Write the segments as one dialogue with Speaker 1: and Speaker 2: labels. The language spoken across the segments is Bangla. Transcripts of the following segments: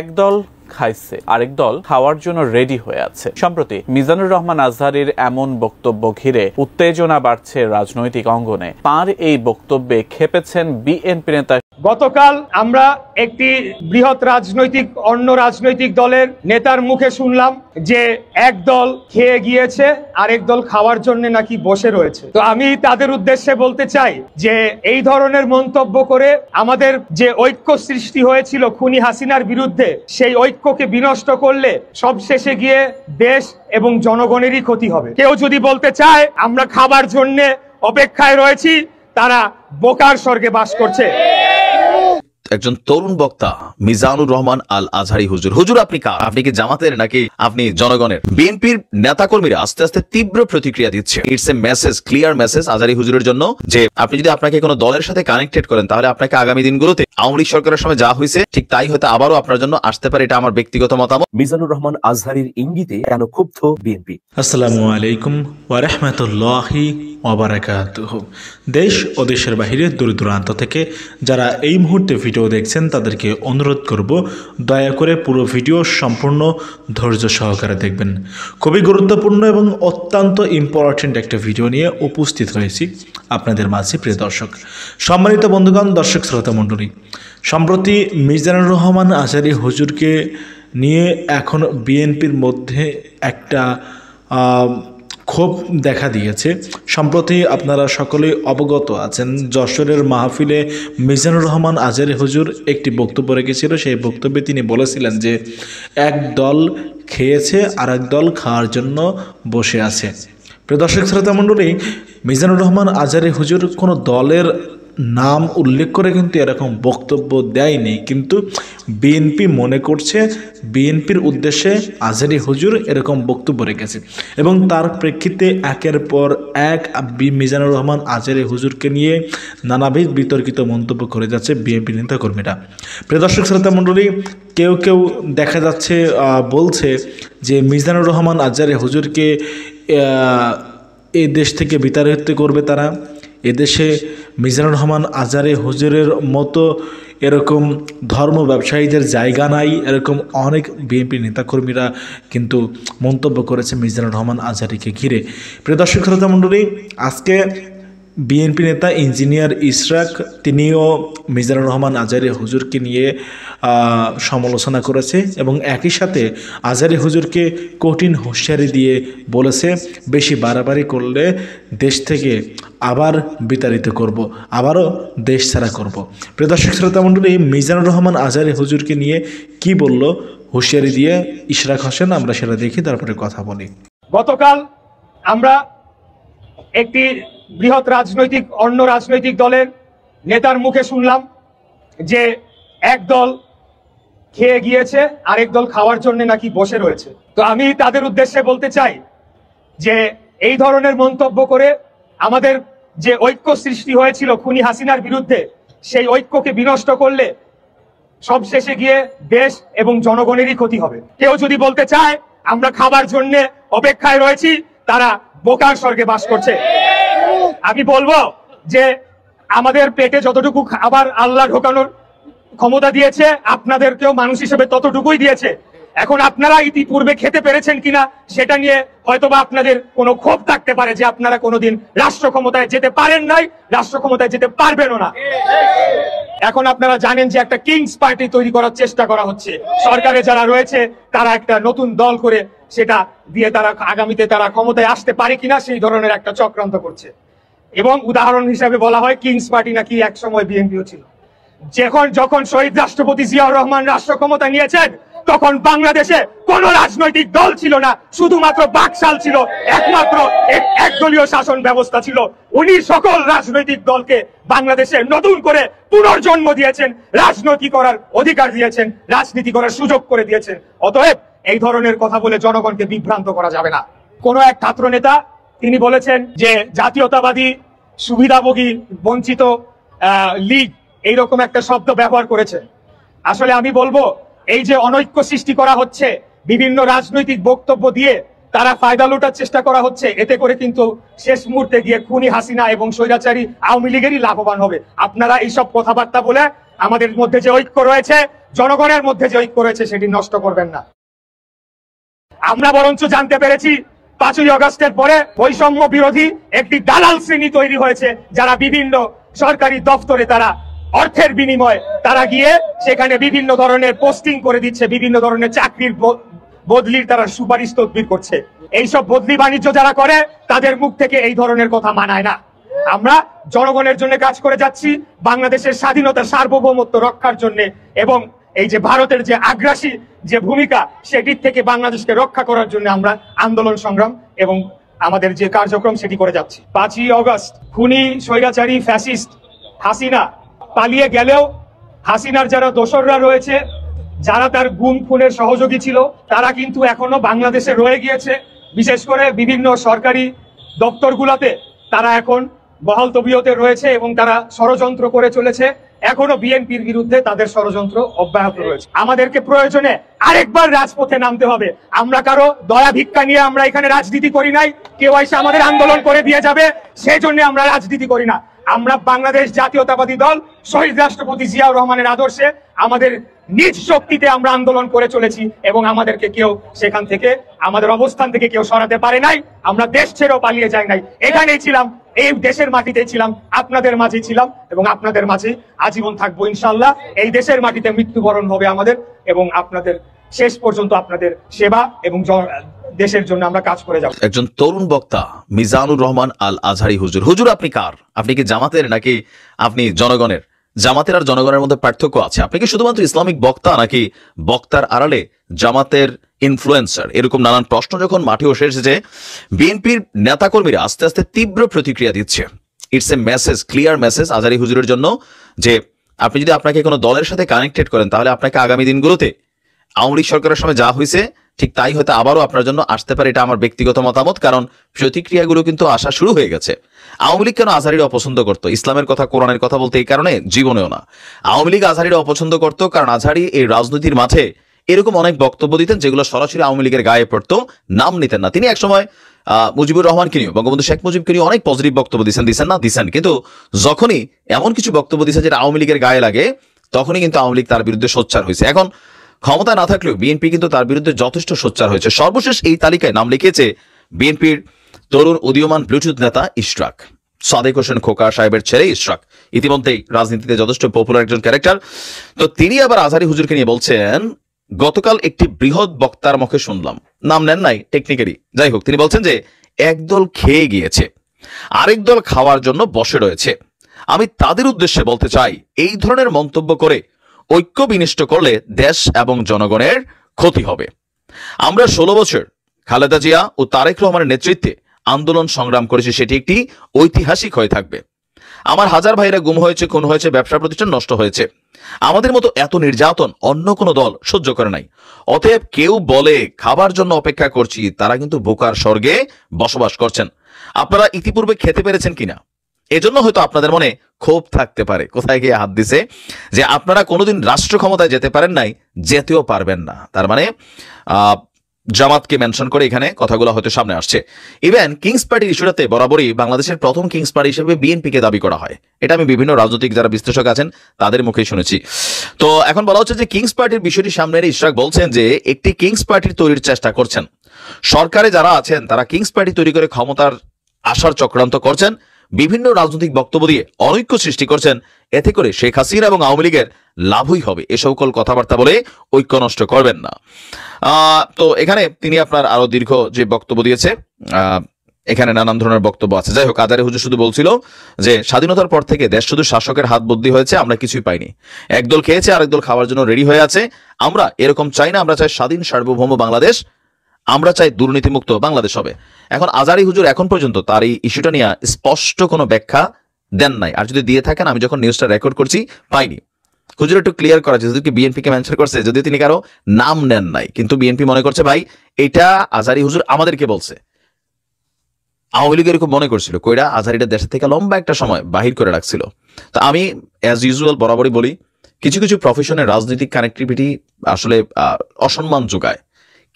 Speaker 1: একদল খাইছে, আরেক দল খাওয়ার জন্য রেডি হয়ে আছে। সম্প্রতি মিজানুর রহমান আজহারীর এমন বক্তব্য ঘিরে উত্তেজনা বাড়ছে রাজনৈতিক অঙ্গনে। তাঁর এই বক্তব্যে ক্ষেপেছেন বিএনপি নেতা।
Speaker 2: গতকাল আমরা একটি বৃহৎ অন্য রাজনৈতিক দলের নেতার মুখে শুনলাম যে এক দল খেয়ে গিয়েছে, আরেক দল খাওয়ার জন্য নাকি বসে রয়েছে। তো আমি তাদের উদ্দেশ্যে বলতে চাই যে এই ধরনের মন্তব্য করে আমাদের যে ঐক্য সৃষ্টি হয়েছিল খুনি হাসিনার বিরুদ্ধে, সেই ঐক্যকে বিনষ্ট করলে সবশেষে গিয়ে দেশ এবং জনগণেরই ক্ষতি হবে। কেউ যদি বলতে চায় আমরা খাবার জন্য অপেক্ষায় রয়েছি, তারা বোকার স্বর্গে বাস করছে।
Speaker 3: একজন তরুণ বক্তা মিজানুর রহমান আল আজহারি হুজুর। হুজুর আপনি কার? আপনি কি জামাতের নাকি আপনি জনগণের? বিএনপির নেতাকর্মীরা আস্তে আস্তে তীব্র প্রতিক্রিয়া দিচ্ছে। It's a message, clear message Azhari হুজুরের জন্য যে আপনি যদি আপনাকে কোনো দলের সাথে কানেক্টেড করেন, তাহলে আপনাকে আগামী দিনগুলোতে আওয়ামী লীগ সরকারের সময় যা হয়েছে ঠিক তাই হয়তো আবারও আপনার জন্য আসতে পারে। এটা আমার ব্যক্তিগত মতামত।
Speaker 4: মিজানুর রহমান আজহারির ইঙ্গিতে কেন ক্ষুব্ধ বিএনপি?
Speaker 5: আসসালামু আলাইকুম ওয়া রাহমাতুল্লাহি ওয়া বারাকাতুহু। দেশ ও দেশের বাহিরে দূর দূরান্ত থেকে যারা এই মুহূর্তে ভিডিও দেখছেন তাদেরকে অনুরোধ করব, দয়া করে পুরো ভিডিও সম্পূর্ণ ধৈর্য সহকারে দেখবেন। খুবই গুরুত্বপূর্ণ এবং অত্যন্ত ইম্পর্টেন্ট একটা ভিডিও নিয়ে উপস্থিত হয়েছি আপনাদের মাঝে। প্রিয় দর্শক, সম্মানিত বন্ধুগণ, দর্শক শ্রোতা মণ্ডলী, সম্প্রতি মিজানুর রহমান আজহারি হুজুরকে নিয়ে এখন বিএনপির মধ্যে একটা ক্ষোভ দেখা দিয়েছে। সম্প্রতি আপনারা সকলেই অবগত আছেন, যশোরের মাহফিলে মিজানুর রহমান আজহারি হুজুর একটি বক্তব্য রেখেছিল। সেই বক্তব্যে তিনি বলেছিলেন যে এক দল খেয়েছে আর এক দল খাওয়ার জন্য বসে আছে। প্রিয় দর্শক শ্রোতা মণ্ডলী, মিজানুর রহমান আজহারি হুজুর কোনো দলের নাম উল্লেখ করে কিন্তু এরকম বক্তব্য দেয়নি, কিন্তু বিএনপি মনে করছে বিএনপির উদ্দেশ্যে আজহারি হুজুর এরকম বক্তব্য রেখেছে এবং তার প্রেক্ষিতে একের পর এক মিজানুর রহমান আজহারি হুজুরকে নিয়ে নানাবিধ বিতর্কিত মন্তব্য করে যাচ্ছে বিএনপি নেতাকর্মীরা। প্রিয় দর্শক শ্রোতা মণ্ডলী, কেউ কেউ দেখা যাচ্ছে বলছে যে মিজানুর রহমান আজহারি হুজুরকে এই দেশ থেকে বিতাড়িত করবে তারা। এদেশে মিজানুর রহমান আজহারি হুজুরের মতো এরকম ধর্ম ব্যবসায়ীদের জায়গা নাই, এরকম অনেক বিএনপি নেতাকর্মীরা কিন্তু মন্তব্য করেছে মিজানুর রহমান আজহারিকে ঘিরে। প্রিয় দর্শক শ্রোতা মণ্ডলী, আজকে বিএনপি নেতা ইঞ্জিনিয়ার ইশরাক তিনিও মিজানুর রহমান আজহারি হুজুরকে নিয়ে সমালোচনা করেছে এবং একই সাথে আজহারি হুজুরকে কঠিন হুঁশিয়ারি দিয়ে বলেছে বেশি বাড়াবাড়ি করলে দেশ থেকে আবার বিতাড়িত করব, আবারও দেশ ছাড়া করব। প্রিয় দর্শক শ্রোতা মণ্ডলী, মিজানুর রহমান আজহারি হুজুরকে নিয়ে কি বলল হুঁশিয়ারি দিয়ে ইশরাক হোসেন, আমরা সেটা দেখি, তারপরে কথা বলি।
Speaker 2: গতকাল আমরা একটি বৃহৎ অন্য রাজনৈতিক দলের নেতার মুখে শুনলাম যে এক দল খেয়ে গিয়েছে, আরেক দল খাওয়ার জন্য নাকি বসে রয়েছে। তো আমি তাদের উদ্দেশ্যে বলতে চাই যে এই ধরনের মন্তব্য করে আমাদের যে ঐক্য সৃষ্টি হয়েছিল খুনি হাসিনার বিরুদ্ধে, সেই ঐক্যকে বিনষ্ট করলে সবশেষে গিয়ে দেশ এবং জনগণেরই ক্ষতি হবে। কেউ যদি বলতে চায় আমরা খাবার জন্য অপেক্ষায় রয়েছি, তারা বোকার স্বর্গে বাস করছে। আমি বলবো যে আমাদের পেটে যতটুকু খাবার আল্লাহ ঢোকানোর ক্ষমতা দিয়েছে, আপনাদেরকেও মানুষ হিসেবে ততটুকুই দিয়েছে। এখন আপনারা ইতিপূর্বে খেতে পেরেছেন কিনা সেটা নিয়ে হয়তোবা আপনাদের কোনো ক্ষোভ থাকতে পারে যে আপনারা কোনোদিন রাষ্ট্র ক্ষমতায় যেতে পারেন নাই, রাষ্ট্র ক্ষমতায় যেতে পারবেনও না। এখন আপনারা জানেন যে একটা কিংস পার্টি তৈরি করার চেষ্টা করা হচ্ছে। সরকারে যারা রয়েছে তারা একটা নতুন দল করে সেটা দিয়ে তারা আগামীতে তারা ক্ষমতায় আসতে পারে কিনা সেই ধরনের একটা চক্রান্ত করছে। এবং উদাহরণ হিসাবে বলা হয় কিংস পার্টি নাকি এক সময় বিএনপিও ছিল। যখন শহীদ রাষ্ট্রপতি জিয়াউর রহমান রাষ্ট্র ক্ষমতা নিয়েছেন, তখন বাংলাদেশে কোন রাজনৈতিক দল ছিল না, শুধুমাত্র বাকশাল ছিল, একমাত্র একদলীয় শাসন ব্যবস্থা ছিল। উনি সকল রাজনৈতিক দলকে বাংলাদেশে নতুন করে পুনর্জন্ম দিয়েছেন, রাজনীতি করার অধিকার দিয়েছেন, রাজনীতি করার সুযোগ করে দিয়েছেন। অতএব এই ধরনের কথা বলে জনগণকে বিভ্রান্ত করা যাবে না। কোন এক ছাত্র নেতা তিনি বলেছেন যে জাতীয়তাবাদী সুবিধাভোগী বঞ্চিত লীগ এইরকম একটা শব্দ ব্যবহার করেছে। আসলে আমি বলবো এই যে অনৈক্য সৃষ্টি করা হচ্ছে, বিভিন্ন রাজনৈতিক বক্তব্য দিয়ে তারা ফায়দা লুটার চেষ্টা করা হচ্ছে, এতে করে কিন্তু শেষ মুহূর্তে গিয়ে খুনি হাসিনা এবং স্বৈরাচারী আওয়ামী লীগেরই লাভবান হবে। আপনারা এইসব কথাবার্তা বলে আমাদের মধ্যে যে ঐক্য রয়েছে, জনগণের মধ্যে যে ঐক্য রয়েছে, সেটি নষ্ট করবেন না। আমরা বরঞ্চ জানতে পেরেছি 5ই আগস্টের পরে বৈষম্য বিরোধী একটি দালাল শ্রেণী তৈরি হয়েছে, যারা বিভিন্ন সরকারি দপ্তরে তারা অর্থের বিনিময়ে তারা গিয়ে সেখানে বিভিন্ন ধরনের পোস্টিং করে দিচ্ছে, বিভিন্ন ধরনের চাকরির বদলির তারা সুপারিশ তদবির করছে। এইসব বদলি বাণিজ্য যারা করে তাদের মুখ থেকে এই ধরনের কথা মানায় না। আমরা জনগণের জন্য কাজ করে যাচ্ছি, বাংলাদেশের স্বাধীনতা সার্বভৌমত্ব রক্ষার জন্য, এবং এই যে ভারতের যে আগ্রাসী যে ভূমিকা, সেটির থেকে বাংলাদেশকে রক্ষা করার জন্য আমরা আন্দোলন সংগ্রাম এবং আমাদের যে কার্যক্রম সেটি করে যাচ্ছি। 5ই আগস্ট খুনি স্বৈরাচারী ফ্যাসিস্ট হাসিনা পালিয়ে গেলেও হাসিনার যারা দোসররা রয়েছে, যারা তার গুম খুনের সহযোগী ছিল, তারা কিন্তু এখনো বাংলাদেশে রয়ে গিয়েছে। বিশেষ করে বিভিন্ন সরকারি দপ্তরগুলোতে তারা এখন বহাল তবিয়তে রয়েছে এবং তারা ষড়যন্ত্র করে চলেছে। এখনো বিএনপির বিরুদ্ধে তাদের ষড়যন্ত্র অব্যাহত রয়েছে। আমাদেরকে প্রয়োজনে আরেকবার রাজপথে নামতে হবে। আমরা কারো দয়া ভিক্ষা নিয়ে আমরা এখানে রাজনীতি করি নাই, কেউ এসে আমাদের আন্দোলন করে দিয়ে যাবে সেই জন্য আমরা রাজনীতি করি না। আমরা বাংলাদেশ জাতীয়তাবাদী দল শহীদ রাষ্ট্রপতি জিয়াউর রহমানের আদর্শে আমাদের নিজ শক্তিতে আমরা আন্দোলন করে চলেছি এবং আমাদেরকে কেউ সেখান থেকে, আমাদের অবস্থান থেকে কেউ সরাতে পারে নাই। আমরা দেশ ছেড়েও পালিয়ে যাই নাই, এখানেই ছিলাম, এই দেশের মাটিতে ছিলাম, আপনাদের মাঝে ছিলাম এবং আপনাদের মাঝে আজীবন থাকবো ইনশাআল্লাহ। এই দেশের মাটিতে মৃত্যুবরণ হবে আমাদের এবং আপনাদের শেষ পর্যন্ত আপনাদের সেবা এবং দেশের জন্য আমরা কাজ করে যাব।
Speaker 3: একজন তরুণ বক্তা মিজানুর রহমান আল আজহারি হুজুর। হুজুর আপনি কার? আপনি কি জামাতের নাকি আপনি জনগণের? জামাতের আর জনগণের মধ্যে পার্থক্য আছে। আপনি কি শুধুমাত্র ইসলামিক বক্তা নাকি বক্তার আড়ালে জামাতের ইনফ্লুয়েন্সার? এরকম নানান প্রশ্ন যখন মাঠে বসে এসেছে, বিএনপির নেতাকর্মীরা আস্তে আস্তে তীব্র প্রতিক্রিয়া দিচ্ছে। It's a message, clear message Azhari হুজুরের জন্য, যে আপনি যদি আপনাকে কোনো দলের সাথে কানেক্টেড করেন, তাহলে আপনাকে আগামী দিনগুলোতে আওয়ামী লীগ সরকারের সময় যা হয়েছে ঠিক তাই হয়তো আবারও আপনার জন্য আসতে পারে। এটা আমার ব্যক্তিগত মতামত, কারণ প্রতিক্রিয়াগুলো কিন্তু আসা শুরু হয়ে গেছে। আওয়ামী লীগ কেন আজহারিরা অপছন্দ করতো? ইসলামের কথা, কোরআনের কথা বলতে এই কারণে? জীবনেও না। আওয়ামী লীগ আজহারিরা অপছন্দ করতো কারণ আজহারি এই রাজনীতির মাঠে এরকম অনেক বক্তব্য দিতেন যেগুলো সরাসরি আওয়ামী লীগের গায়ে পড়তো, নাম নিতেন না। তিনি একসময় মুজিবুর রহমানকে নিয়ে, বঙ্গবন্ধু শেখ মুজিবকে নিয়ে অনেক পজিটিভ বক্তব্য দিচ্ছেন, কিন্তু যখনই এমন কিছু বক্তব্য দিচ্ছেন যেটা আওয়ামী লীগের গায়ে লাগে, তখনই কিন্তু আওয়ামী লীগ তার বিরুদ্ধে সোচ্চার হয়েছে। এখন ক্ষমতায় না থাকলেও বিএনপি কিন্তু তার বিরুদ্ধে যথেষ্ট সোচ্চার হয়েছে। সর্বশেষ এই তালিকায় নাম লিখিয়েছে বিএনপির তরুণ উদীয়মান ব্লুটুথ নেতা ইশরাক, সাদেক হোসেন খোকা সাহেবের ছেলে ইশরাক, ইতিমধ্যেই রাজনীতিতে যথেষ্ট পপুলার একজন ক্যারেক্টার। তো তিনি আবার আজহারি হুজুরকে নিয়ে বলছেন, গতকাল একটি বৃহৎ বক্তার মুখে শুনলাম, নাম নেন নাই টেকনিক্যালি, যাই হোক, তিনি বলছেন যে একদল খেয়ে গিয়েছে, আরেক দল খাওয়ার জন্য বসে রয়েছে। আমি তাদের উদ্দেশ্যে বলতে চাই, এই ধরনের মন্তব্য করে ঐক্য বিনষ্ট করলে দেশ এবং জনগণের ক্ষতি হবে। আমরা 16 বছর খালেদা জিয়া ও তারেক রহমানের নেতৃত্বে আন্দোলন সংগ্রাম করেছি, সেটি একটি ঐতিহাসিক হয়ে থাকবে। আমার হাজার ভাইরা গুম হয়েছে, খুন হয়েছে, ব্যবসা প্রতিষ্ঠান নষ্ট হয়েছে। আমাদের মতো এত নির্যাতন অন্য কোনো দল সহ্য করে নাই। অতএব কেউ বলে খাবার জন্য অপেক্ষা করছি, তারা কিন্তু বোকার স্বর্গে বসবাস করছেন। আপনারা ইতিপূর্বে খেতে পেরেছেন কিনা, এজন্য হয়তো আপনাদের মনে ক্ষোভ থাকতে পারে। কোথায় গিয়ে হাত দিছে যে আপনারা কোনোদিন রাষ্ট্র ক্ষমতায় যেতে পারেন নাই, যেতেও পারবেন না। তার মানে জামাতকে মেনশন করে এখানে কথাগুলো হয়তো সামনে আসছে। ইভেন কিংস পার্টির ইস্যুটাতে বরাবরই বাংলাদেশের প্রথম কিংস পার্টি হিসেবে বিএনপিকে দাবি করা হয়। এটা আমি বিভিন্ন রাজনৈতিক যারা বিশ্লেষক আছেন তাদের মুখেই শুনেছি। তো এখন বলা হচ্ছে যে কিংস পার্টির বিষয়টি সামনে এনে ইশরাক বলছেন যে একটি কিংস পার্টির তৈরির চেষ্টা করছেন। সরকারে যারা আছেন তারা কিংস পার্টি তৈরি করে ক্ষমতার আসার চক্রান্ত করছেন, বিভিন্ন রাজনৈতিক বক্তব্য দিয়ে অনৈক্য সৃষ্টি করছেন। এতে করে শেখ হাসিনা এবং আওয়ামী লীগের লাভই হবে। এ সকল কথাবার্তা বলে ঐক্য নষ্ট করবেন না। তো এখানে তিনি আপনার আরো দীর্ঘ যে বক্তব্য দিয়েছে, এখানে নানান ধরনের বক্তব্য আছে। যাই হোক, আজহারি হুজুর শুধু বলছিল যে স্বাধীনতার পর থেকে দেশ শুধু শাসকের হাত বদলি হয়েছে, আমরা কিছুই পাইনি। একদল খেয়েছে, আরেকদল খাওয়ার জন্য রেডি হয়ে আছে। আমরা এরকম চাই না, আমরা চাই স্বাধীন সার্বভৌম বাংলাদেশ, আমরা চাই দুর্নীতিমুক্ত বাংলাদেশ হবে। এখন আজহারি হুজুর এখন পর্যন্ত তার এই ইস্যুটা নিয়ে স্পষ্ট কোনো ব্যাখ্যা দেন নাই, আর যদি দিয়ে থাকেন আমি যখন নিউজটা রেকর্ড করছি পাইনি। হুজুর একটু ক্লিয়ার করা যে যদি বিএনপিকে মেনশন করছে, যদি তিনি কারো নাম নেন নাই, কিন্তু বিএনপি মনে করছে ভাই এটা আজহারি হুজুর আমাদেরকে বলছে। আওয়ামী লীগ এরকম মনে করছিল, কইরা আজহারিটা দেশের থেকে লম্বা একটা সময় বাহির করে রাখছিল। তো আমি অ্যাজ ইউজুয়াল বরাবরই বলি, কিছু কিছু প্রফেশনের রাজনৈতিক কানেক্টিভিটি আসলে অসম্মান যোগায়।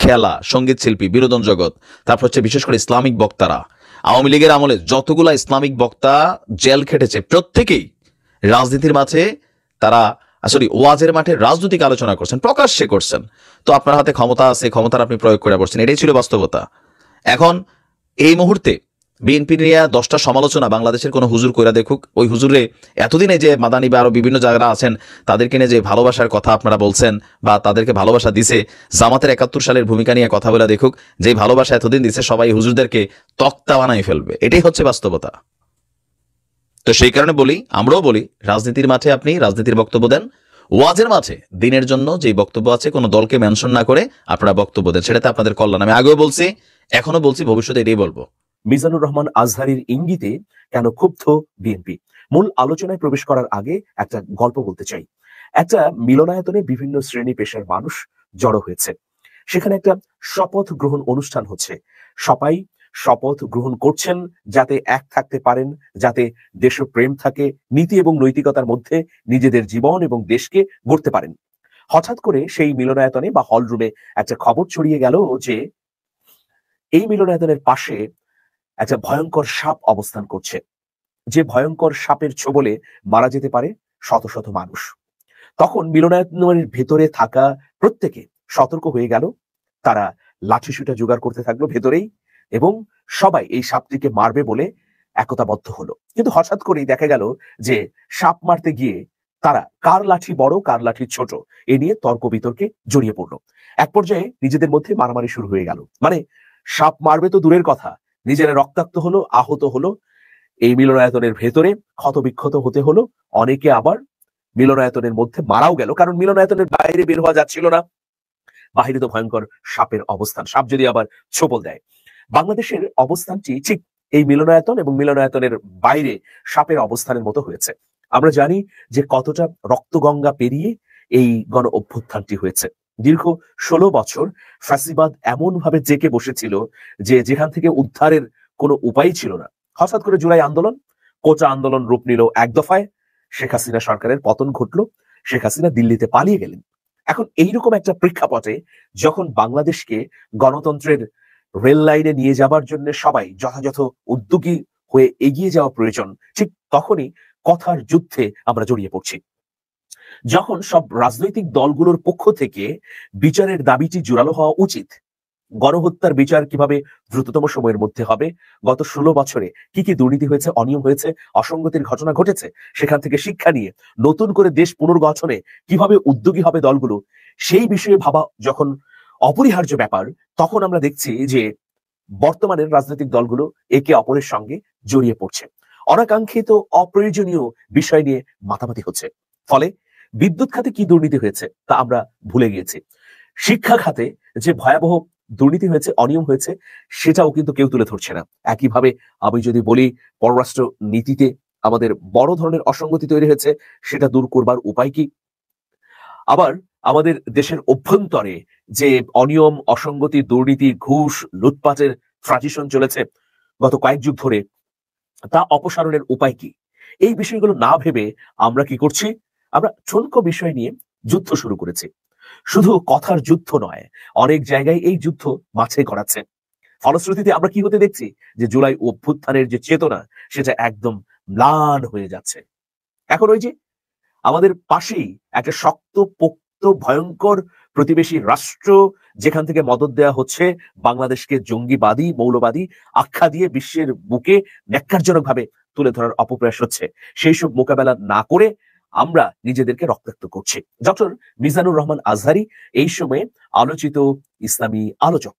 Speaker 3: খেলা, সঙ্গীত শিল্পী, বিনোদন জগৎ, তারপর হচ্ছে বিশেষ করে ইসলামিক বক্তারা। আওয়ামী লীগের আমলে যতগুলা ইসলামিক বক্তা জেল খেটেছে প্রত্যেকেই রাজনীতির মাঝে তারা আসলে ওয়াজের মাঠে রাজনৈতিক আলোচনা করছেন, প্রকাশ্যে করছেন। তো আপনার হাতে ক্ষমতা আছে, ক্ষমতার আপনি প্রয়োগ করে বসছেন, এটাই ছিল বাস্তবতা। এখন এই মুহূর্তে বিএনপি নিয়ে 10টা সমালোচনা বাংলাদেশের কোনো হুজুর কইরা দেখুক, ওই হুজুরে এতদিনে যে মাদানী বা আরো বিভিন্ন জায়গায় আছেন তাদেরকে নিয়ে যে ভালোবাসার কথা আপনারা বলছেন বা তাদেরকে ভালোবাসা দিছে, জামাতের 71 সালের ভূমিকা নিয়ে কথা বলে দেখুক, যে ভালোবাসা এতদিন দিছে সবাই হুজুরদেরকে তক্তা বানাই ফেলবে। এটাই হচ্ছে বাস্তবতা। তো সেই কারণে বলি, আমরাও বলি, রাজনীতির মাঠে আপনি রাজনীতির বক্তব্য দেন, ওয়াজের মাঠে দিনের জন্য যে বক্তব্য আছে কোনো দলকে মেনশন না করে আপনারা বক্তব্য দেন, সেটাতে আপনাদের কল্যাণ। আমি আগেও বলছি, এখনো বলছি, ভবিষ্যতে এটাই বলবো।
Speaker 4: মিজানুর রহমান আজহারীর ইঙ্গিতে কেন ক্ষুব্ধ বিএনপি? মূল আলোচনায় প্রবেশ করার আগে একটা গল্প বলতে চাই। একটা মিলনায়তনে বিভিন্ন শ্রেণী পেশার মানুষ জড়ো হয়েছে। সেখানে একটা শপথ গ্রহণ অনুষ্ঠান হচ্ছে। সবাই শপথ গ্রহণ করছেন যাতে এক থাকতে পারেন, যাতে দেশপ্রেম থাকে, নীতি এবং নৈতিকতার মধ্যে নিজেদের জীবন এবং দেশকে গড়তে পারেন। হঠাৎ করে সেই মিলনায়তনে বা হল রুমে একটা খবর ছড়িয়ে গেল যে এই মিলনায়তনের পাশে একটা ভয়ঙ্কর সাপ অবস্থান করছে, যে ভয়ঙ্কর সাপের ছোবলে মারা যেতে পারে শত শত মানুষ। তখন মিলনায়তনের ভেতরে থাকা প্রত্যেকে সতর্ক হয়ে গেল। তারা লাঠিসুটা জোগাড় করতে থাকলো ভেতরেই, এবং সবাই এই সাপটিকে মারবে বলে একতাবদ্ধ হলো। কিন্তু হঠাৎ করেই দেখা গেল যে সাপ মারতে গিয়ে তারা কার লাঠি বড় কার লাঠি ছোট এ নিয়ে তর্ক বিতর্কে জড়িয়ে পড়লো। এক পর্যায়ে নিজেদের মধ্যে মারামারি শুরু হয়ে গেল। মানে সাপ মারবে তো দূরের কথা, নিজেরা রক্তাক্ত হলো, আহত হলো, এই মিলনায়তনের ভেতরে ক্ষতবিক্ষত হতে হলো। অনেকে আবার মিলনায়তনের মধ্যে মারাও গেল, কারণ মিলনায়তনের বাইরে বের হওয়া যাচ্ছিল না। বাহিরে তো ভয়ঙ্কর সাপের অবস্থান, সাপ যদি আবার ছোবল দেয়। বাংলাদেশের অবস্থানটি ঠিক এই মিলনায়তন এবং মিলনায়তনের বাইরে সাপের অবস্থানের মতো হয়েছে। আমরা জানি যে কতটা রক্তগঙ্গা পেরিয়ে এই গণ অভ্যুত্থানটি হয়েছে। দীর্ঘ 16 বছর ফ্যাসিবাদ এমন ভাবে জেকে বসেছিল যে যেখান থেকে উদ্ধারের কোনো উপায় ছিল না। হঠাৎ করে জুলাই আন্দোলন, কোটা আন্দোলন রূপ নিল এক দফায়। শেখ হাসিনা সরকারের পতন ঘটলো, শেখ হাসিনা দিল্লিতে পালিয়ে গেলেন। এখন এইরকম একটা প্রেক্ষাপটে যখন বাংলাদেশকে গণতন্ত্রের রেল লাইনে নিয়ে যাবার জন্য সবাই যথাযথ উদ্যোগী হয়ে এগিয়ে যাওয়া প্রয়োজন, ঠিক তখনই কথার যুদ্ধে আমরা জড়িয়ে পড়ছি। যখন সব রাজনৈতিক দলগুলোর পক্ষ থেকে বিচারের দাবিটি জোরালো হওয়া উচিত, গণহত্যার বিচার কিভাবে দ্রুততম সময়ের মধ্যে হবে, গত 16 বছরে কি কি দুর্নীতি হয়েছে, অনিয়ম হয়েছে, অসঙ্গতির ঘটনা ঘটেছে, সেখান থেকে শিক্ষা নিয়ে নতুন করে দেশ পুনর্গঠনে কিভাবে উদ্যোগী হবে দলগুলো, সেই বিষয়ে ভাবা যখন অপরিহার্য ব্যাপার, তখন আমরা দেখছি যে বর্তমানের রাজনৈতিক দলগুলো একে অপরের সঙ্গে জড়িয়ে পড়ছে। অনাকাঙ্ক্ষিত অপ্রয়োজনীয় বিষয় নিয়ে মাতামাতি হচ্ছে। ফলে বিদ্যুৎ খাতে কি দুর্নীতি হয়েছে তা আমরা ভুলে গিয়েছি। শিক্ষা খাতে যে ভয়াবহ দুর্নীতি হয়েছে, অনিয়ম হয়েছে, সেটাও কিন্তু কেউ তুলে ধরছে না। একইভাবে আমি যদি বলি পররাষ্ট্র নীতিতে আমাদের বড় ধরনের অসঙ্গতি তৈরি হয়েছে, সেটা দূর করবার উপায় কি? আবার আমাদের দেশের অভ্যন্তরে যে অনিয়ম, অসঙ্গতি, দুর্নীতি, ঘুষ, লুটপাটের ট্রানজিশন চলেছে গত কয়েক যুগ ধরে, তা অপসারণের উপায় কি? এই বিষয়গুলো না ভেবে আমরা কি করছি? আমরা ঠুনকো বিষয় নিয়ে যুদ্ধ শুরু করেছি। শুধু কথার যুদ্ধ নয়, অনেক জায়গায় এই যুদ্ধ মাঠে গড়াচ্ছে। ফলশ্রুতিতে আমরা কি হতে দেখছি যে জুলাই অভ্যুত্থানের যে চেতনা, সেটা একদম ম্লান হয়ে যাচ্ছে। এখন ওই যে আমাদের পাশেই একটা শক্ত পোক্ত ভয়ঙ্কর প্রতিবেশী রাষ্ট্র, যেখান থেকে মদদ দেওয়া হচ্ছে বাংলাদেশকে জঙ্গিবাদী, মৌলবাদী আখ্যা দিয়ে বিশ্বের বুকে ন্যাক্কারজনক ভাবে তুলে ধরার অপপ্রয়াস হচ্ছে, সেই সব মোকাবেলা না করে আমরা নিজেদেরকে রক্তাক্ত করছি। ডক্টর মিজানুর রহমান আজহারী এই সময়ে আলোচিত ইসলামী আলোচক।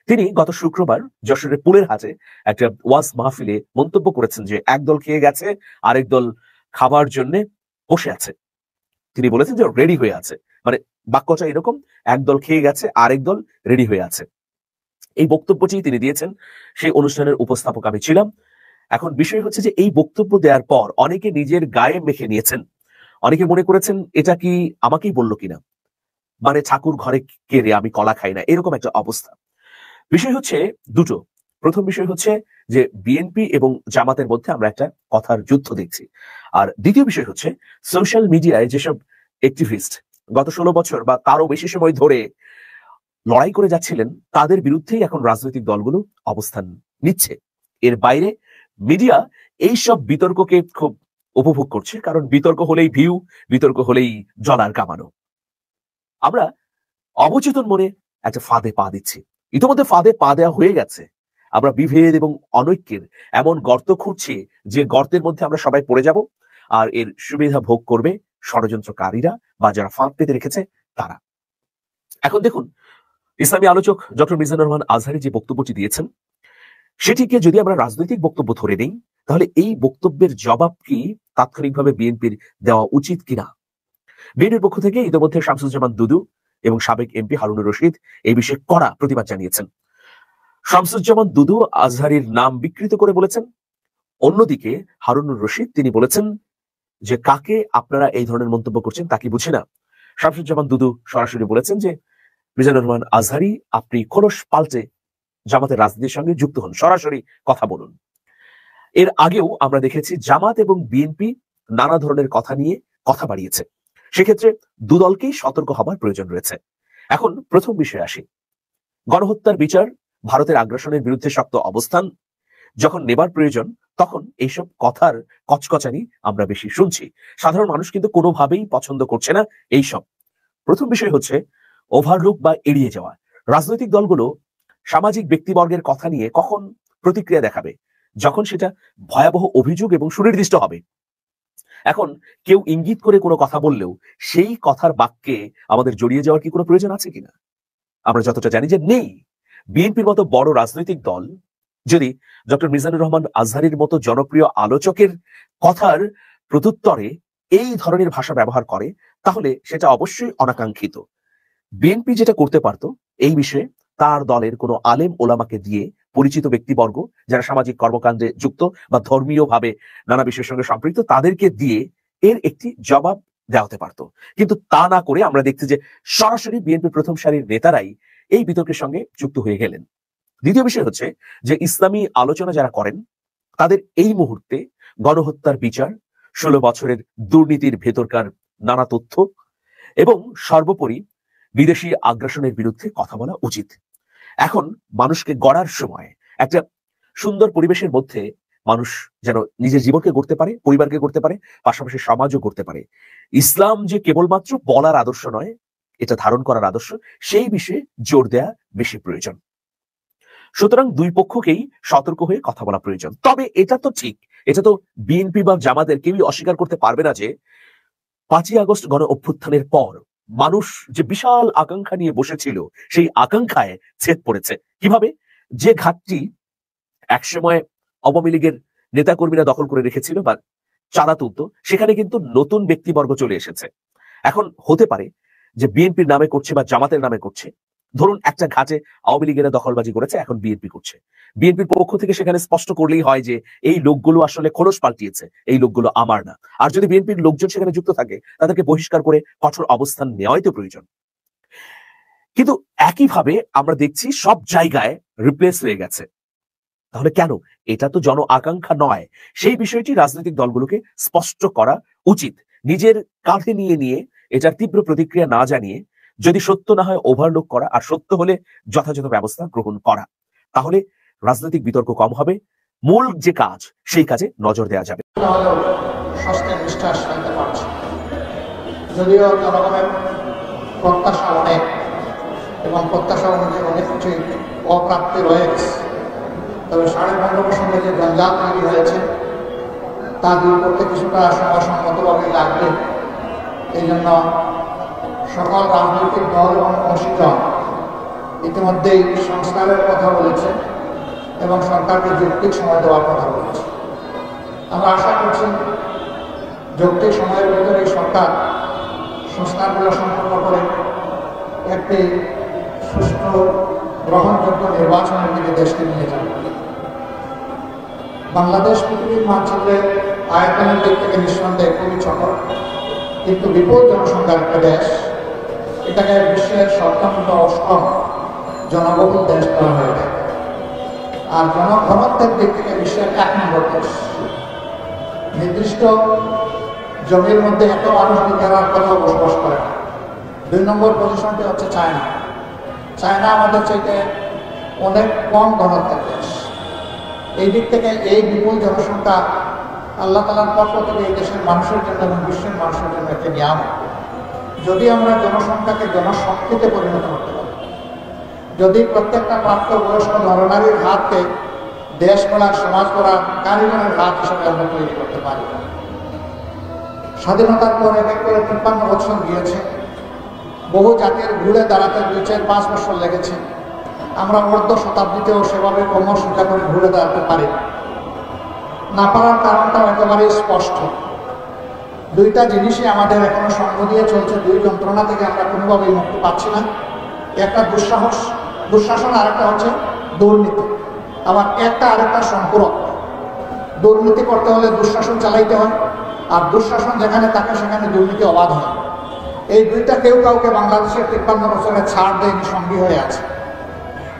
Speaker 4: তিনি গত শুক্রবার যশোরের পুলের হাটে একটা ওয়াজ মাহফিলে মন্তব্য করেছেন যে একদল খেয়ে গেছে, আরেক দল খাবার জন্য বসে আছে। তিনি বলেছেন যে রেডি হয়ে আছে, মানে বাক্যটা এরকম, একদল খেয়ে গেছে, আরেক দল রেডি হয়ে আছে। এই বক্তব্যটি তিনি দিয়েছেন। সেই অনুষ্ঠানের উপস্থাপক আমি ছিলাম। এখন বিষয় হচ্ছে যে এই বক্তব্য দেওয়ার পর অনেকে নিজের গায়ে মেখে নিয়েছেন। অনেকে মনে করেছেন এটা কি আমাকেই বললো কিনা, মানে ঠাকুর ঘরে কেড়ে আমি কলা খাই না, এরকম একটা অবস্থা। বিষয় হচ্ছে দুটো। প্রথম বিষয় হচ্ছে যে বিএনপি এবং জামাতের মধ্যে আমরা একটা কথার যুদ্ধ দেখছি। আর দ্বিতীয় বিষয় হচ্ছে সোশ্যাল মিডিয়ায় যেসব অ্যাক্টিভিস্ট গত 16 বছর বা তারও বেশি সময় ধরে লড়াই করে যাচ্ছিলেন, তাদের বিরুদ্ধেই এখন রাজনৈতিক দলগুলো অবস্থান নিচ্ছে। এর বাইরে মিডিয়া এইসব বিতর্ককে খুব উপভোগ করছে, কারণ বিতর্ক হলেই ভিউ, বিতর্ক হলেই জলার কামানো। আমরা অবচেতন মনে একটা ফাঁদে পা দিচ্ছি। ইতিমধ্যে ফাঁদে পা দেওয়া হয়ে গেছে। আমরা বিভেদ এবং অনৈক্যের এমন গর্ত খুঁড়ছি যে গর্তের মধ্যে আমরা সবাই পড়ে যাব, আর এর সুবিধা ভোগ করবে ষড়যন্ত্রকারীরা বা যারা ফাঁদ পেতে রেখেছে তারা। এখন দেখুন, ইসলামী আলোচক ডক্টর মিজানুর রহমান আজহারী যে বক্তব্যটি দিয়েছেন, সেটিকে যদি আমরা রাজনৈতিক বক্তব্য ধরে নেই, তাহলে এই বক্তব্যের জবাব কি তাৎক্ষণিকভাবে বিএনপির দেওয়া উচিত কিনা? বিএনপির পক্ষ থেকে ইতিমধ্যে শামসুজ্জামান দুদু এবং সাবেক এমপি হারুনুর রশিদ এই বিষয়ে কড়া প্রতিবাদ জানিয়েছেন। শামসুজ্জামান দুদু আজহারীর নাম বিকৃত করে বলেছেন, অন্যদিকে হারুনুর রশিদ তিনি বলেছেন যে কাকে আপনারা এই ধরনের মন্তব্য করছেন তা কি বুঝি না। শামসুজ্জামান দুদু সরাসরি বলেছেন যে মিজানুর রহমান আজহারী, আপনি খোলস পাল্টে জামাতের রাজনীতির সঙ্গে যুক্ত হন, সরাসরি কথা বলুন। এর আগেও আমরা দেখেছি জামাত এবং বিএনপি নানা ধরনের কথা নিয়ে কথা বাড়িয়েছে, সেক্ষেত্রে দুদলকেই সতর্ক হবার প্রয়োজন রয়েছে। এখন প্রথম বিষয়ে আসি, গণহত্যার বিচার, ভারতের আগ্রাসনের বিরুদ্ধে শক্ত অবস্থান যখন নেবার প্রয়োজন, তখন এইসব কথার কচকচানি আমরা বেশি শুনছি। সাধারণ মানুষ কিন্তু কোনোভাবেই পছন্দ করছে না এইসব। প্রথম বিষয় হচ্ছে ওভারলুক বা এড়িয়ে যাওয়া। রাজনৈতিক দলগুলো সামাজিক ব্যক্তিবর্গের কথা নিয়ে কখন প্রতিক্রিয়া দেখাবে? যখন সেটা ভয়াবহ অভিযোগ এবং সুনির্দিষ্ট হবে। এখন কেউ ইঙ্গিত করে কোনো কথা বললেও সেই কথার বাক্যে আমাদের জড়িয়ে যাওয়ার কি কোনো প্রয়োজন আছে কিনা? আমরা যতটা জানি যে নেই। বিএনপির মতো বড় রাজনৈতিক দল যদি ডক্টর মিজানুর রহমান আজহারীর মতো জনপ্রিয় আলোচকের কথার প্রত্যুত্তরে এই ধরনের ভাষা ব্যবহার করে, তাহলে সেটা অবশ্যই অনাকাঙ্ক্ষিত। বিএনপি যেটা করতে পারত, এই বিষয়ে তার দলের কোনো আলেম ওলামাকে দিয়ে, পরিচিত ব্যক্তিবর্গ যারা সামাজিক কর্মকাণ্ডে যুক্ত বা ধর্মীয় ভাবে নানা বিষয়ের সঙ্গে সম্পৃক্ত, তাদেরকে দিয়ে এর একটি জবাব দেওয়াতে পারত। কিন্তু তা না করে আমরা দেখছি যে সরাসরি বিএনপি প্রথম সারির নেতারাই এই বিতর্কের সঙ্গে যুক্ত হয়ে গেলেন। দ্বিতীয় বিষয় হচ্ছে যে ইসলামী আলোচনা যারা করেন, তাদের এই মুহূর্তে গণহত্যার বিচার, 16 বছরের দুর্নীতির ভেতরকার নানা তথ্য এবং সর্বোপরি বিদেশি আগ্রাসনের বিরুদ্ধে কথা বলা উচিত। এখন মানুষকে গড়ার সময় একটা সুন্দর পরিবেশের মধ্যে মানুষ যেন নিজের জীবনকে গড়তে পারে, পরিবারকে গড়তে পারে, পাশাপাশি সমাজও গড়তে পারে। ইসলাম যে কেবলমাত্র বলার আদর্শ নয়, এটা ধারণ করার আদর্শ, সেই বিষয়ে জোর দেয়া বেশি প্রয়োজন। সুতরাং দুই পক্ষকেই সতর্ক হয়ে কথা বলা প্রয়োজন। তবে এটা তো ঠিক, এটা তো বিএনপি বা জামাতের কেউই অস্বীকার করতে পারবে না যে 5ই আগস্ট গণ অভ্যুত্থানের পর মানুষ যে বিশাল আকাঙ্ক্ষা নিয়ে বসেছিল, সেই আকাঙ্ক্ষায় ছেদ পড়েছে। কিভাবে? যে ঘাটটি একসময় আওয়ামী লীগের নেতাকর্মীরা দখল করে রেখেছিল বা চাঁদা তুলত, সেখানে কিন্তু নতুন ব্যক্তিবর্গ চলে এসেছে। এখন হতে পারে যে বিএনপির নামে করছে বা জামাতের নামে করছে। ধরুন একটা ঘাটে আওয়ামী লীগেরা দখলবাজি করেছে, এখন বিএনপি করছে। বিএনপির পক্ষ থেকে সেখানে স্পষ্ট করলেই হয় যে এই লোকগুলো আসলে খোলস পাল্টিয়েছে, এই লোকগুলো আমার না। আর যদি বিএনপির লোকজন সেখানে যুক্ত থাকে, তাদেরকে বহিষ্কার করে কঠোর অবস্থান নেওয়াই তো প্রয়োজন। কিন্তু একইভাবে আমরা দেখছি সব জায়গায় রিপ্লেস হয়ে গেছে। তাহলে কেন? এটা তো জন আকাঙ্ক্ষা নয়। সেই বিষয়টি রাজনৈতিক দলগুলোকে স্পষ্ট করা উচিত। নিজের কাঁধে নিয়ে নিয়ে এটার তীব্র প্রতিক্রিয়া না জানিয়ে, যদি সত্য না হয় ওভারলুক করা, আর সত্য হলে যথাযথ ব্যবস্থা গ্রহণ করা, তাহলে রাজনৈতিক বিতর্ক কম হবে, মূল যে কাজ সেই কাজে নজর দেওয়া যাবে।
Speaker 6: যদিও জনগণের প্রত্যাশা অনেক এবং প্রত্যাশা অনুযায়ী অনেক কিছুই অপ্রাপ্তি রয়েছে, তবে 15.5 বছরে যে জঞ্জাল তৈরি হয়েছে তা দূর করতে কিছুটা সময়সম্মতভাবে লাগবে। এই জন্য সকল রাজনৈতিক দল এবং অংশীদার ইতিমধ্যেই সংস্কারের কথা বলেছে এবং সরকারকে যৌক্তিক সময় দেওয়ার কথা বলেছে। আমরা আশা করছি যৌক্তিক সময়ের ভিতরে এই সরকার সংস্কারগুলো সম্পন্ন করে একটি সুষ্ঠু গ্রহণযোগ্য নির্বাচনের দিকে দেশকে নিয়ে যাবে। বাংলাদেশ পৃথিবীর মানচিত্রে আয়তনের দিক থেকে নিঃসন্দেহে খুবই ছোট, কিন্তু বিপুল জনসংখ্যার একটা দেশ। এটাকে বিশ্বের 7ম জনবহুল দেশ বলা হয়ে থাকে, আর জনঘনত্বের দিক থেকে বিশ্বের 1 নম্বর দেশ। নির্দিষ্ট জমির মধ্যে এত মানুষ বিজ্ঞানের কোথাও বসবাস করে না। 2 নম্বর পজিশনটি হচ্ছে চায়না। চায়না আমাদের চাইতে অনেক কম ঘনত্বের দেশ। এই দিক থেকে এই বিপুল জনসংখ্যা আল্লাহ তাআলার পক্ষ থেকে এই দেশের মানুষের জন্য এবং বিশ্বের মানুষের জন্য একটা নিয়ামত। যদি আমরা জনসংখ্যাকে জনশক্তিতে পরিণত করতে পারি, যদি প্রত্যেকটা প্রাপ্তবয়স্ক নরনারীর হাতকে দেশ গড়ার, সমাজ গড়ার কারিগরের হাত হিসেবে আমরা তৈরি করতে পারি। স্বাধীনতার পর এক এক করে 53 বছর গিয়েছে, বহু জাতির ঘুরে দাঁড়াতে 2-4-5 বছর লেগেছে। আমরা অর্ধ শতাব্দীতেও সেভাবে কর্মসংখ্যা করে ঘুরে দাঁড়াতে পারি না পারার কারণটাও একেবারেই স্পষ্ট। দুইটা জিনিসই আমাদের এখনো সঙ্গ দিয়ে চলছে, দুই যন্ত্রণা থেকে আমরা কোনোভাবেই মুক্তি পাচ্ছি না। একটা দুঃশাসন, আরেকটা হচ্ছে দুর্নীতি। আবার একটা আরেকটা সম্পূরক। দুর্নীতি করতে হলে দুঃশাসন চালাইতে হয়, আর দুঃশাসন যেখানে থাকে সেখানে দুর্নীতি অবাধ হয়। এই দুইটা কেউ কাউকে বাংলাদেশের 53 বছরে ছাড় দেয়নি, সঙ্গী হয়ে আছে।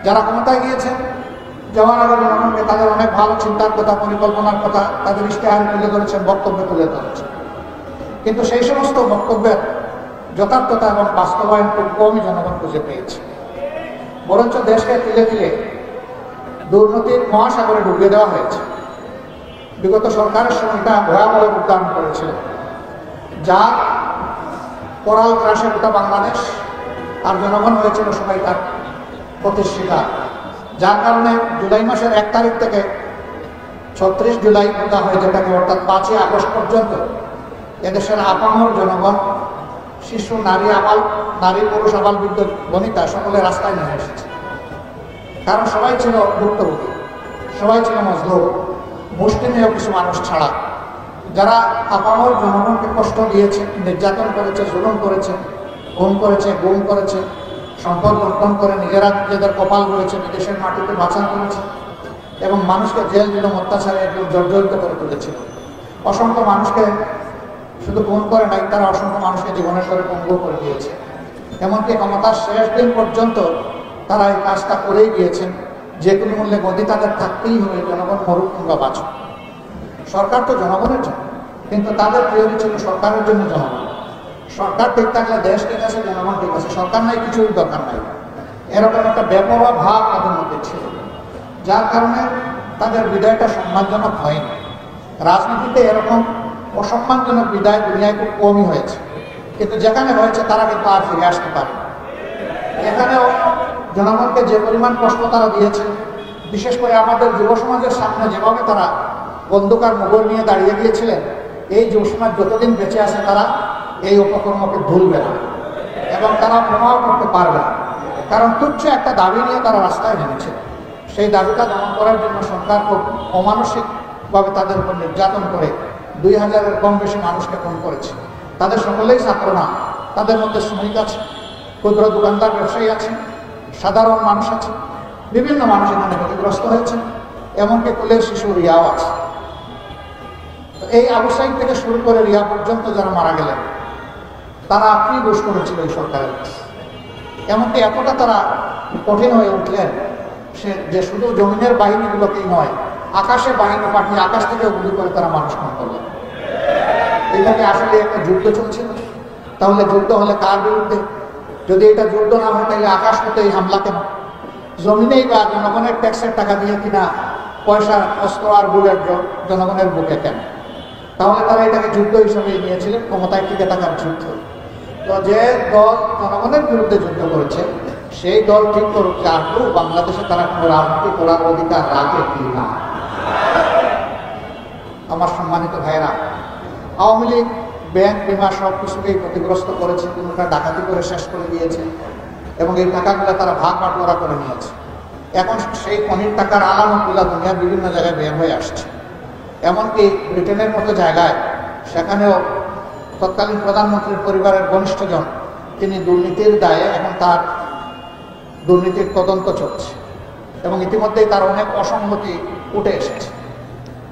Speaker 6: যারা ক্ষমতায় গিয়েছেন, যাওয়ার আগে জনগণকে তাদের অনেক ভালো চিন্তার কথা, পরিকল্পনার কথা তাদের ইশতেহারে তুলে ধরেছেন, বক্তব্যে তুলে ধরেছেন, কিন্তু সেই সমস্ত বক্তব্যের যথার্থতা এবং বাস্তবায়ন খুব কমই জনগণ খুঁজে পেয়েছে। বরঞ্চ দেশকে তিলে তিলে দুর্নীতির মহাসাগরে ডুবিয়ে দেওয়া হয়েছে। বিগত সরকারের সময় এটা ভয়াবহ রূপ ধারণ করেছিল, যার করাল গ্রাসে গোটা বাংলাদেশ, আর জনগণ হয়েছিল সবাই তার প্রতিষ্ঠিতা। যার কারণে জুলাই মাসের 1 তারিখ থেকে 36 জুলাই পূজা হয়ে যেটাকে, অর্থাৎ 5ই আগস্ট পর্যন্ত এদেশের আপামর জনগণ, শিশু, নারী পুরুষ, আবাল বৃদ্ধ বনিতা সকলে রাস্তায় নেমে এসেছে। কারণ সবাই ছিল ভুক্তভোগী, সবাই ছিল মজলুম, মুসলিমীয় কিছু মানুষ ছাড়া, যারা আপামর জনগণকে কষ্ট দিয়েছে, নির্যাতন করেছে, জুলুম করেছে, খুন করেছে, গুম করেছে, সম্পদ লুণ্ঠন করে নিজেরা নিজেদের কপাল গড়েছে, বিদেশের মাটিতে বাঁচান করেছে এবং মানুষকে জেল জুলুম অত্যাচারে একদম জর্জরিত করে তুলেছিল। অসংখ্য মানুষকে শুধু খুন করে নাই, তারা অসংখ্য মানুষকে জীবনের করে পঙ্গু করে দিয়েছে। এমনকি ক্ষমতার শেষ দিন পর্যন্ত তারা এই কাজটা করেই গিয়েছেন। যে কোনো মূল্যে গদি তাদের থাকতেই হবে, জনগণ মরুক কিংবা বাঁচুক। সরকার তো জনগণের জন্য, কিন্তু তাদের প্রিয়রি ছিল সরকারের জন্য জনগণ। সরকার ঠিক থাকলে দেশ ঠিক আছে, জনগণ ঠিক আছে, সরকার নাই কিছুই দরকার নাই, এরকম একটা বেপরোয়া ভাব তাদের মধ্যে ছিল, যার কারণে তাদের বিদায়টা সম্মানজনক হয়নি। রাজনীতিতে এরকম অসম্মানজনক বিদায় দুনিয়ায় খুব কমই হয়েছে, কিন্তু যেখানে হয়েছে তারা কিন্তু আর ফিরে আসতে পারে। এখানেও জনগণকে যে পরিমাণ কষ্ট তারা দিয়েছে, বিশেষ করে আমাদের যুব সমাজের সামনে যেভাবে তারা বন্দুকার মুগর নিয়ে দাঁড়িয়ে গিয়েছিলেন, এই যুব সমাজ যতদিন বেঁচে আছে তারা এই উপকর্মকে ভুলবে না এবং তারা প্রমাণ করতে পারবে না। কারণ তুচ্ছ একটা দাবি নিয়ে তারা রাস্তায় নেমেছিল। সেই দাবিটা দমন করার জন্য সরকার খুব অমানসিকভাবে তাদের উপর নির্যাতন করে 2000-এর কম বেশি মানুষকে খুন করেছে। তাদের সকলেই ছাত্র না, তাদের মধ্যে শ্রমিক আছে, ক্ষুদ্র দোকানদার, ব্যবসায়ী আছে, সাধারণ মানুষ আছে, বিভিন্ন মানুষ এখানে ক্ষতিগ্রস্ত হয়েছে, এমনকি কুলের শিশু রিয়াও আছে। এই আবু সাইদ থেকে শুরু করে রিয়া পর্যন্ত যারা মারা গেলেন, তারা কি দোষ করেছিল এই সরকারের? এমনকি এতটা তারা কঠিন হয়ে উঠলেন যে শুধু জমিনের বাহিনীগুলোকেই নয়, আকাশে বাহিনী পাঠিয়ে আকাশ থেকে গুলি করে তারা মানুষ খুন করলেন। এটাকে আসলে একটা যুদ্ধ চলছিল। তাহলে যুদ্ধ হলে কার বিরুদ্ধে? যদি এটা যুদ্ধ না হয় তাহলে আকাশ হতে এই হামলা কেন? জমিনেই বা জনগণের ট্যাক্সের টাকা দিয়ে কিনা পয়সা, অস্ত্র আর বুলেট জনগণের বুকে কেন? তাহলে তারা এটাকে যুদ্ধ হিসেবে নিয়েছিলেন, ক্ষমতায় টিকে থাকার যুদ্ধ। তো যে দল জনগণের বিরুদ্ধে যুদ্ধ করেছে, সেই দল ঠিক করুক যে আদৌ বাংলাদেশে তারা কোনো রাজনীতি করার অধিকার রাখে কি না। আমার সম্মানিত ভাইয়েরা, আওয়ামী লীগ ব্যাংক, বিমা সব কিছুকেই ক্ষতিগ্রস্ত করেছে, কোনোটা ডাকাতি করে শেষ করে দিয়েছে এবং এই টাকাগুলো তারা ভাগ বাটোয়ারা করে নিয়েছে। এখন সেই খনির টাকার আলামতগুলো দুনিয়ার বিভিন্ন জায়গায় বের হয়ে আসছে। এমনকি ব্রিটেনের মতো জায়গায়, সেখানেও তৎকালীন প্রধানমন্ত্রীর পরিবারের ঘনিষ্ঠজন, তিনি দুর্নীতির দায়ে এখন তার দুর্নীতির তদন্ত চলছে এবং ইতিমধ্যেই তার অনেক অসঙ্গতি উঠে এসেছে।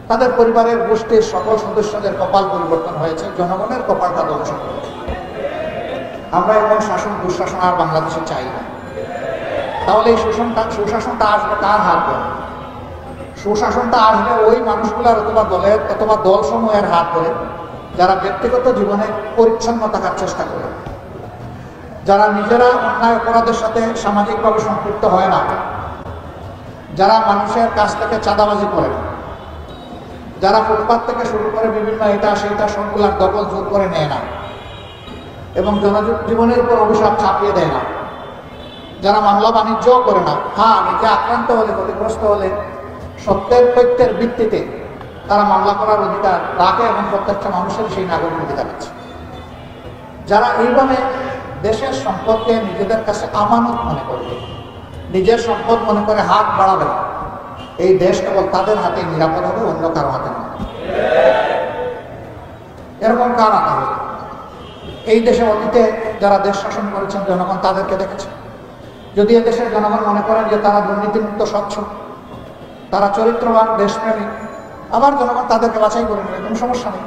Speaker 6: তাদের পরিবারের গোষ্ঠীর সকল সদস্যদের কপাল পরিবর্তন হয়েছে, জনগণের কপালটা ধ্বংস করেছে। আমরা এখন শাসন, দুঃশাসন আর বাংলাদেশে চাই না। তাহলে এই সুশাসনটা আসবে কার হাত ধরে? সুশাসনটা আসবে ওই মানুষগুলার অথবা দলের অথবা দলসমূহের হাত ধরে, যারা ব্যক্তিগত জীবনে পরিচ্ছন্ন থাকার চেষ্টা করে, যারা নিজেরা অন্যায় অপরাধের সাথে সামাজিকভাবে সম্পৃক্ত হয় না, যারা মানুষের কাছ থেকে চাঁদাবাজি করে না, যারা ফুটপাত থেকে শুরু করে বিভিন্ন এটা সেটা সবগুলার দখল জোর করে নেয় না এবং জনজীবনের উপর অভিশাপ চাপিয়ে দেয় না, যারা মামলা বাণিজ্যও করে না, হ্যাঁ নিজে আক্রান্ত হলে ক্ষতিগ্রস্ত হলে সত্যের তথ্যের ভিত্তিতে তারা মামলা করার অধিকার রাখে এবং প্রত্যেকটা মানুষের সেই নাগরিক অধিকার আছে। যারা এইভাবে দেশের সম্পদকে নিজেদের কাছে আমানত মনে করবে, নিজের সম্পদ মনে করে হাত বাড়াবে, এই দেশ কেবল তাদের হাতে নিরাপদ হবে, অন্য কারো হাতে নয়। এরকম কার হাতে হবে? এই দেশে অতীতে যারা দেশ শাসন করেছেন জনগণ তাদেরকে দেখেছে। যদি দেশের জনগণ মনে করেন যে তারা দুর্নীতিমুক্ত, স্বচ্ছ, তারা চরিত্রবান, দেশপ্রেমিক, আবার জনগণ তাদেরকে বাছাই করে নেবে, কোনো সমস্যা নেই।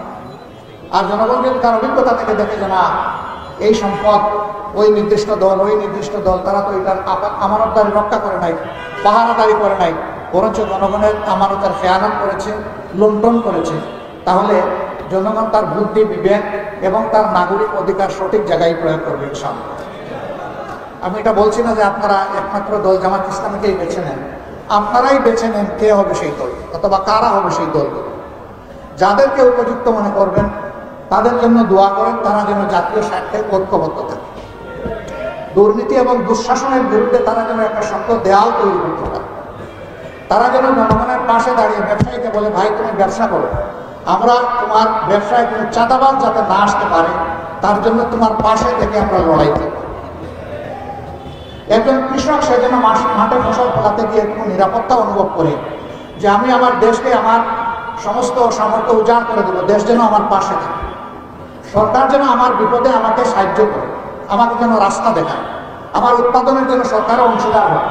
Speaker 6: আর জনগণ যদি তার অভিজ্ঞতা থেকে দেখে যে না, এই সম্পদ ওই নির্দিষ্ট দল তারা তো এটার আমানতদারি রক্ষা করে নাই, পাহারাদারি করে নাই, বরঞ্চ জনগণের আমানতের খেয়ানত করেছে, লুণ্ঠন করেছে, তাহলে জনগণ তার বুদ্ধি, বিবেক এবং তার নাগরিক অধিকার সঠিক জায়গায় প্রয়োগ করবে ইনশাআল্লাহ। আমি এটা বলছি না যে আপনারা একমাত্র দল জামাত ইসলামীকেই বেছে নেন, আপনারাই বেছে নেন কে হবে সেই দল অথবা কারা হবে সেই দল। যাদেরকে উপযুক্ত মনে করবেন তাদের জন্য দোয়া করেন, তারা যেন জাতীয় স্বার্থে ঐক্যবদ্ধ থাকে, দুর্নীতি এবং দুঃশাসনের বিরুদ্ধে তারা যেন একটা শক্ত দেয়াল তৈরি করতে পারে, তারা যেন জনগণের পাশে দাঁড়িয়ে ব্যবসায়ীকে বলে ভাই তুমি ব্যবসা করো, আমরা তোমার ব্যবসায় কোনো চাঁদাবাজ যাতে না আসতে পারে তার জন্য তোমার পাশে থেকে আমরা লড়াই করি। একজন কৃষক সেজন্য মাঠে ফসল ফলাতে গিয়ে কোনো নিরাপত্তা অনুভব করে যে আমি আমার দেশকে আমার সমস্ত সামর্থ্য উজাড় করে দেবো, দেশ যেন আমার পাশে থাকে, সরকার যেন আমার বিপদে আমাকে সাহায্য করে, আমাকে যেন রাস্তা দেখায়, আমার উৎপাদনের জন্য সরকারও অংশীদার হয়।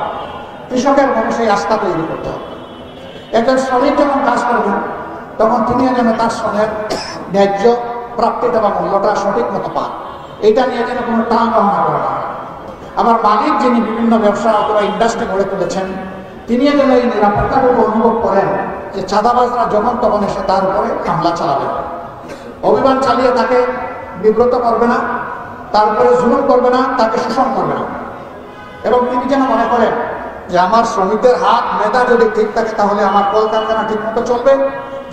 Speaker 6: কৃষকের মনে সেই আস্থা তৈরি করতে হবে। একজন শ্রমিক যখন কাজ করবেন তখন তিনি যেন তার শ্রমের ন্যায্য প্রাপ্তিটা বা মূল্যটা সঠিক মতো পান, এটা নিয়ে যেন কোনো টান বাহানা করা না হয়। আবার মালিক যিনি বিভিন্ন ব্যবসা অথবা ইন্ডাস্ট্রি গড়ে তুলেছেন তিনি যেন এই নিরাপত্তাটুকু অনুভব করেন যে চাঁদাবাজরা যখন তখন এসে তার উপরে হামলা চালাবে, অভিযান চালিয়ে তাকে বিব্রত করবে না, তার উপরে জুলুম করবে না, তাকে শোষণ করবে না। এবং তিনি যেন মনে করেন যে আমার শ্রমিকদের হাত মেধা যদি ঠিক থাকে তাহলে আমার কলকারখানা ঠিক মতো চলবে,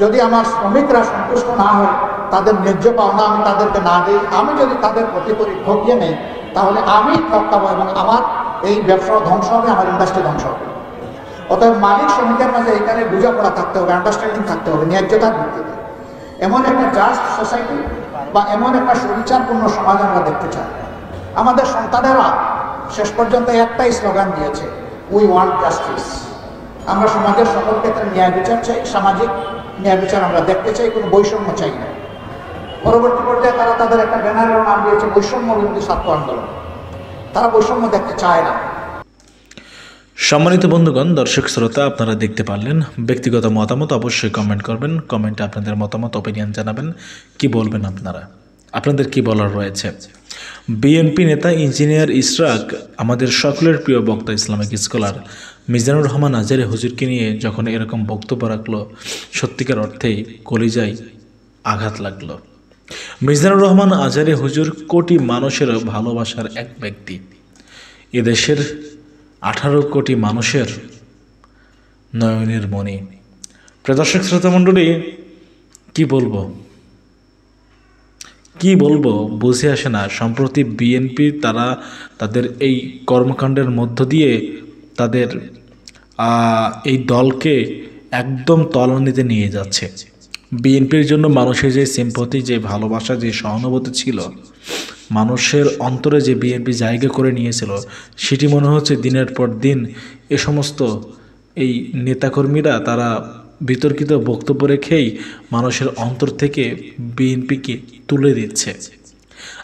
Speaker 6: যদি আমার শ্রমিকরা সন্তুষ্ট না হয়, তাদের ন্যায্য পাওনা আমি তাদেরকে না দিই, আমি যদি তাদের ক্ষতি করি, ঠকিয়ে নেই, তাহলে আমি ঠকাবো এবং আমার এই ব্যবসা ধ্বংস হবে, আমার ইন্ডাস্ট্রি ধ্বংস হবে। অতএব মালিক শ্রমিকের মাঝে এখানে বোঝাপড়া থাকতে হবে, আন্ডারস্ট্যান্ডিং থাকতে হবে, ন্যায্যতার ভিত্তিতে। এমন একটা জাস্ট সোসাইটি বা এমন একটা সুবিচারপূর্ণ সমাজ আমরা দেখতে চাই। আমাদের সন্তানেরা শেষ পর্যন্ত একটাই স্লোগান দিয়েছে, উই ওয়ান্ট জাস্টিস। আমরা সমাজের সকল ক্ষেত্রে ন্যায় বিচার চাই, সামাজিক ন্যায় বিচার আমরা দেখতে চাই, কোনো বৈষম্য চাই না। পরবর্তী পর্যায়ে তারা তাদের একটা ব্যানারের নাম দিয়েছে বৈষম্য বিরোধী ছাত্র আন্দোলন। তারা বৈষম্য দেখতে চায় না।
Speaker 5: সম্মানিত বন্ধুগণ, দর্শক শ্রোতা, আপনারা দেখতে পারলেন। ব্যক্তিগত মতামত অবশ্যই কমেন্ট করবেন, কমেন্টে আপনাদের মতামত, ওপিনিয়ন জানাবেন, কি বলবেন আপনারা, আপনাদের কি বলার রয়েছে। বিএনপি নেতা ইঞ্জিনিয়ার ইশরাক আমাদের সকলের প্রিয় বক্তা, ইসলামিক স্কলার মিজানুর রহমান আজহারী হুজুরকে নিয়ে যখন এরকম বক্তব্য রাখলো, সত্যিকার অর্থেই কলিজায় আঘাত লাগলো। মিজানুর রহমান আজহারী হুজুর কোটি মানুষের ভালোবাসার এক ব্যক্তি, এদেশের 18 কোটি মানুষের নয়নের মণি। প্রিয় দর্শক শ্রোতা মণ্ডলী, কি বলবো বুঝে আসে না। সম্প্রতি বিএনপি তারা তাদের এই কর্মকাণ্ডের মধ্য দিয়ে তাদের এই দলকে একদম তলানিতে নিয়ে যাচ্ছে। বিএনপির জন্য মানুষের যে সিম্পথি, যে ভালোবাসা, যে সহানুভূতি ছিল, মানুষের অন্তরে যে বিএনপি জায়গা করে নিয়েছিল, সেটি মনে হচ্ছে দিনের পর দিন এ সমস্ত এই নেতাকর্মীরা তারা বিতর্কিত বক্তব্য রেখেই মানুষের অন্তর থেকে বিএনপিকে তুলে দিচ্ছে।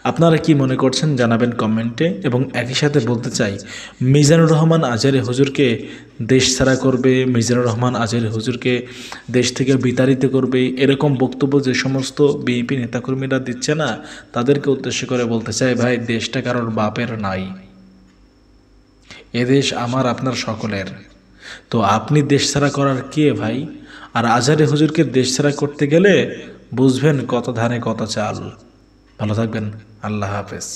Speaker 5: আপনারা কি মনে করছেন জানাবেন কমেন্টে। এবং একই সাথে বলতে চাই, মিজানুর রহমান আজহারী হুজুরকে দেশ ছাড়া করবে, মিজানুর রহমান আজহারী হুজুরকে দেশ থেকে বিতাড়িত করবে, এরকম বক্তব্য যে সমস্ত বিএনপি নেতাকর্মীরা দিচ্ছে না, তাদেরকে উদ্দেশ্য করে বলতে চাই, ভাই দেশটা কারোর বাপের নাই, এদেশ আমার আপনার সকলের। তো আপনি দেশ ছাড়া করার কে ভাই? আর আজহারী হুজুরকে দেশ ছাড়া করতে গেলে বুঝবেন কত ধানে কত চাল। ভালো থাকবেন, আল্লাহ হাফেজ।